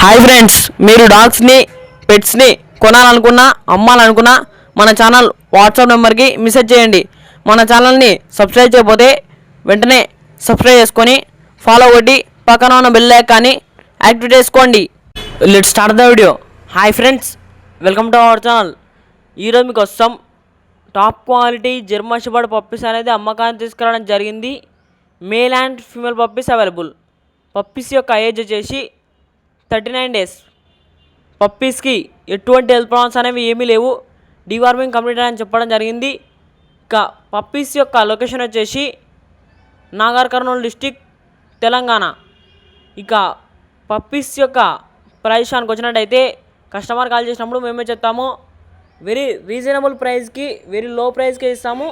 Hi friends, మీరు డాగ్స్ని పెట్స్ని కొనాలనుకున్నా అమ్మాలనుకున్నా మన channel WhatsApp నెంబర్కి మెసేజ్ చేయండి. మన ఛానల్ని సబ్స్క్రైబ్ చేయకపోతే వెంటనే సబ్స్క్రైబ్ చేసుకొని ఫాలో కొట్టి పక్కన ఉన్న బెల్ ఐకాన్ని యాక్టివేట్ చేసుకోండి. Let's start the video. Hi friends, welcome to our channel. ఈరోజు మీకు వస్తాం top quality German shepherd puppies అనేది అమ్మకాన్ని తీసుకురావడం జరిగింది. Male and female puppies available. Puppies యొక్క ఏజ్ వచ్చేసి 39 డేస్. పప్పీస్కి ఎటువంటి హెల్త్ ప్రాబ్లమ్స్ అనేవి ఏమీ లేవు. డివార్మింగ్ కంప్లీట్ అని చెప్పడం జరిగింది. ఇక పప్పీస్ యొక్క లొకేషన్ వచ్చేసి నాగర్ కర్నూలు డిస్టిక్, తెలంగాణ. ఇక పప్పీస్ యొక్క ప్రైస్కి వచ్చినట్టయితే కస్టమర్ కాల్ చేసినప్పుడు మేమే చెప్తాము, వెరీ రీజనబుల్ ప్రైస్కి, వెరీ లో ప్రైస్కి ఇస్తాము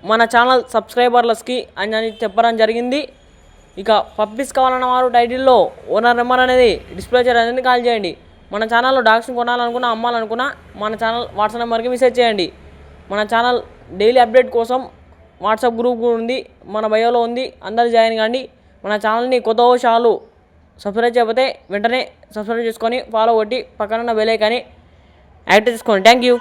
మన ఛానల్ సబ్స్క్రైబర్లకి అని చెప్పడం జరిగింది. ఇక పప్పీస్ కావాలన్న వారు టైటిల్లో ఓనర్ నెంబర్ అనేది డిస్ప్లే చేయడానికి కాల్ చేయండి. మన ఛానల్లో డాగ్స్ని కొనాలనుకున్నా అమ్మాలనుకున్నా మన ఛానల్ వాట్సాప్ నెంబర్కి మెసేజ్ చేయండి. మన ఛానల్ డైలీ అప్డేట్ కోసం వాట్సాప్ గ్రూప్ ఉంది, మన బయోలో ఉంది, అందరూ జాయిన్ కాండి. మన ఛానల్ని కొత్త షాలు సబ్స్క్రైబ్ చేయకపోతే వెంటనే సబ్స్క్రైబ్ చేసుకొని ఫాలో కొట్టి పక్కన బెల్ ఐకాన్ని యాక్టివేట్ చేసుకోండి. Thank you.